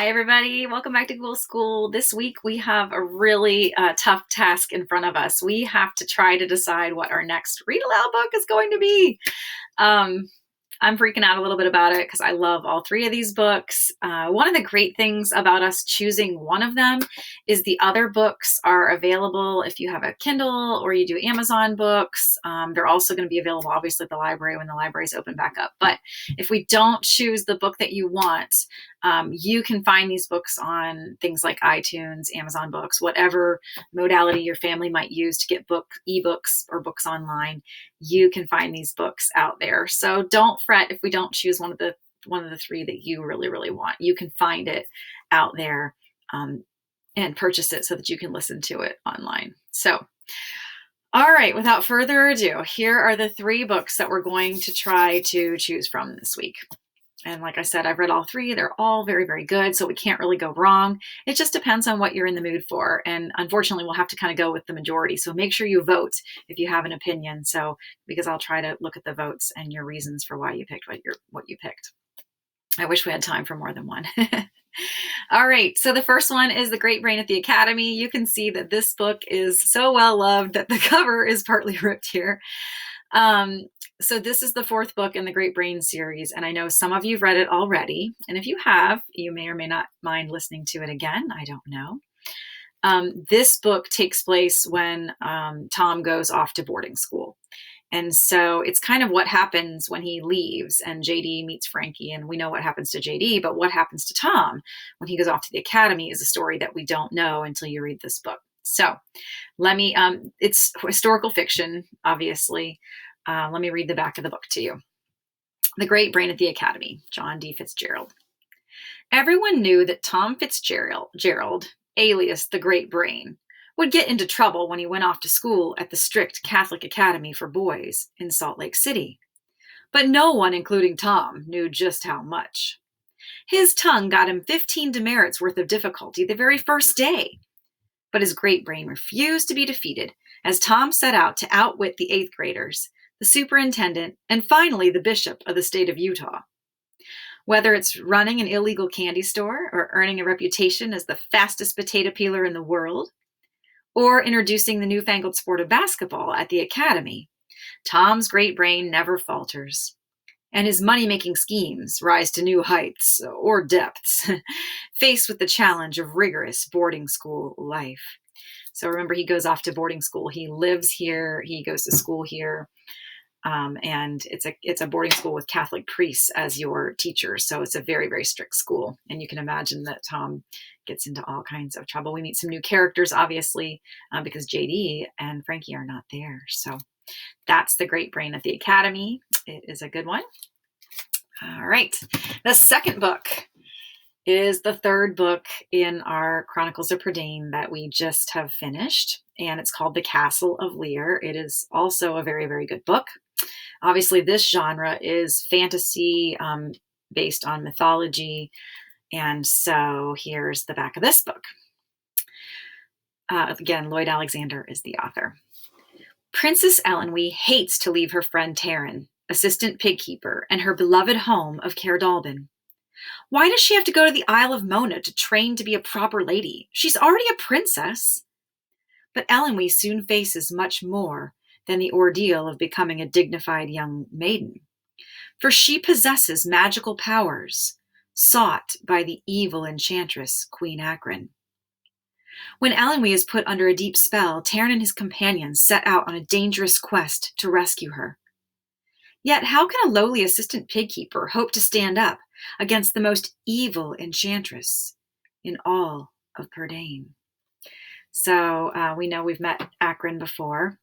Hi, everybody. Welcome back to Ghoul School. This week we have a really tough task in front of us. We have to try to decide what our next read aloud book is going to be. Um, I'm freaking out a little bit about it because I love all three of these books. One of the great things about us choosing one of them is the other books are available if you have a Kindle or you do Amazon books. They're also going to be available, obviously, at the library when the libraries open back up. But if we don't choose the book that you want, you can find these books on things like iTunes, Amazon Books, whatever modality your family might use to get ebooks or books online. You can find these books out there. So don't fret if we don't choose one of the three that you really, really want. You can find it out there and purchase it so that you can listen to it online. So, all right, without further ado, here are the three books that we're going to try to choose from this week. And like I said, I've read all three. They're all very, very good, so we can't really go wrong. It just depends on what you're in the mood for. And unfortunately, we'll have to kind of go with the majority. So make sure you vote if you have an opinion. So because I'll try to look at the votes and your reasons for why you picked what you picked. I wish we had time for more than one. All right, so the first one is The Great Brain at the Academy. You can see that this book is so well loved that the cover is partly ripped here. So this is the fourth book in the Great Brain series, and I know some of you've read it already. And if you have, you may or may not mind listening to it again. I don't know. This book takes place when Tom goes off to boarding school. And so it's kind of what happens when he leaves and JD meets Frankie, and we know what happens to JD, but what happens to Tom when he goes off to the academy is a story that we don't know until you read this book. So it's historical fiction, obviously. Let me read the back of the book to you. The Great Brain at the Academy, John D. Fitzgerald. Everyone knew that Tom Fitzgerald, alias the Great Brain, would get into trouble when he went off to school at the strict Catholic Academy for Boys in Salt Lake City. But no one, including Tom, knew just how much. His tongue got him 15 demerits worth of difficulty the very first day. But his great brain refused to be defeated as Tom set out to outwit the 8th graders, the superintendent, and finally the bishop of the state of Utah. Whether it's running an illegal candy store or earning a reputation as the fastest potato peeler in the world, or introducing the newfangled sport of basketball at the academy, Tom's great brain never falters. And his money-making schemes rise to new heights or depths, faced with the challenge of rigorous boarding school life. So remember, he goes off to boarding school. He lives here. He goes to school here. And it's a boarding school with Catholic priests as your teachers. So it's a very, very strict school. And you can imagine that Tom gets into all kinds of trouble. We meet some new characters, obviously, because JD and Frankie are not there. So that's The Great Brain at the Academy. It is a good one. All right. The second book is the third book in our Chronicles of Prydain that we just have finished, and it's called The Castle of Lear. It is also a very, very good book. Obviously, this genre is fantasy based on mythology, and so here's the back of this book. Again, Lloyd Alexander is the author. Princess Elenwy hates to leave her friend Taryn, assistant pigkeeper, and her beloved home of Caerdalban. Why does she have to go to the Isle of Mona to train to be a proper lady? She's already a princess. But Elenwy soon faces much more than the ordeal of becoming a dignified young maiden, for she possesses magical powers sought by the evil enchantress Queen Akron. When Elenwy is put under a deep spell, Taryn and his companions set out on a dangerous quest to rescue her. Yet how can a lowly assistant pigkeeper hope to stand up against the most evil enchantress in all of Prydain? So we know we've met Akron before,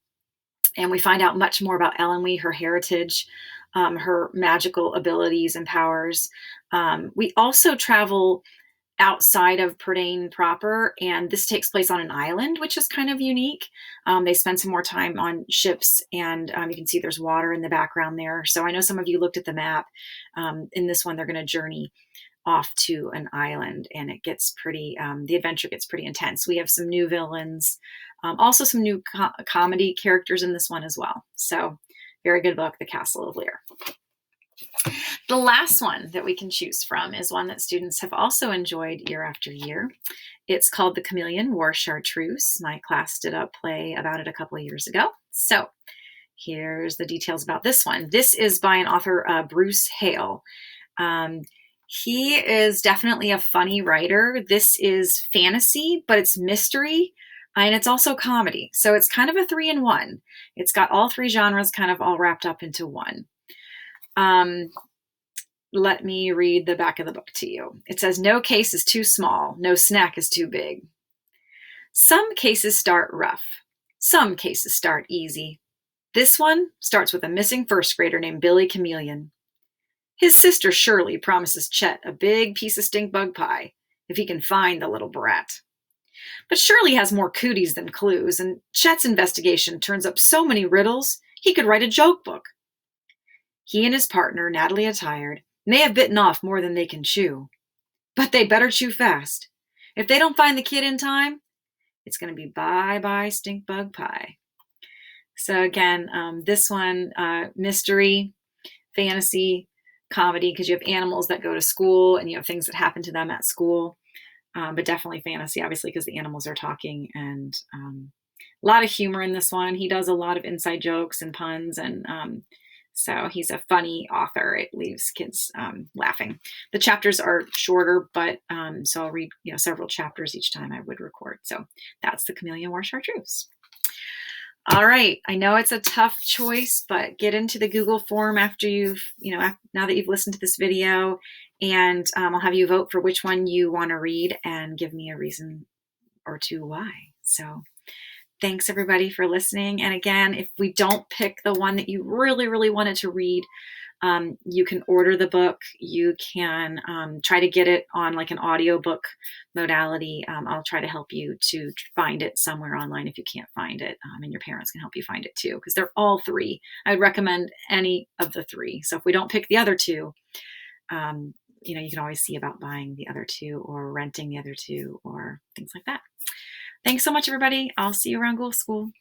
and we find out much more about Elenwy, her heritage, her magical abilities and powers. We also travel outside of Prydain proper, and this takes place on an island, which is kind of unique. They spend some more time on ships, and you can see there's water in the background there. So I know some of you looked at the map. In this one, they're going to journey off to an island, and it gets pretty, the adventure gets pretty intense. We have some new villains, also some new comedy characters in this one as well. So very good book, The Castle of Lear. The last one that we can choose from is one that students have also enjoyed year after year. It's called The Chameleon Wore Chartreuse. My class did a play about it a couple of years ago. So here's the details about this one. This is by an author, Bruce Hale. He is definitely a funny writer. This is fantasy, but it's mystery, and it's also comedy. So it's kind of a 3-in-1. It's got all three genres kind of all wrapped up into one. Let me read the back of the book to you. It says, no case is too small. No snack is too big. Some cases start rough. Some cases start easy. This one starts with a missing first grader named Billy Chameleon. His sister Shirley promises Chet a big piece of stink bug pie if he can find the little brat. But Shirley has more cooties than clues, and Chet's investigation turns up so many riddles he could write a joke book. He and his partner, Natalie Attired, may have bitten off more than they can chew, but they'd better chew fast. If they don't find the kid in time, it's going to be bye-bye stink bug pie. So again, this one, mystery, fantasy, comedy, because you have animals that go to school and you have things that happen to them at school, but definitely fantasy, obviously, because the animals are talking, and a lot of humor in this one. He does a lot of inside jokes and puns, and so he's a funny author. It leaves kids laughing. The chapters are shorter, but so I'll read several chapters each time I would record. So that's The Chameleon Wore Chartreuse. All right, I know it's a tough choice, but get into the Google form after you've, now that you've listened to this video, and I'll have you vote for which one you want to read and give me a reason or two why. So thanks everybody for listening. And again, if we don't pick the one that you really, really wanted to read, you can order the book. You can try to get it on like an audiobook modality. I'll try to help you to find it somewhere online if you can't find it, and your parents can help you find it too, because they're all three. I would recommend any of the three. So if we don't pick the other two, you can always see about buying the other two or renting the other two or things like that. Thanks so much, everybody. I'll see you around Google School.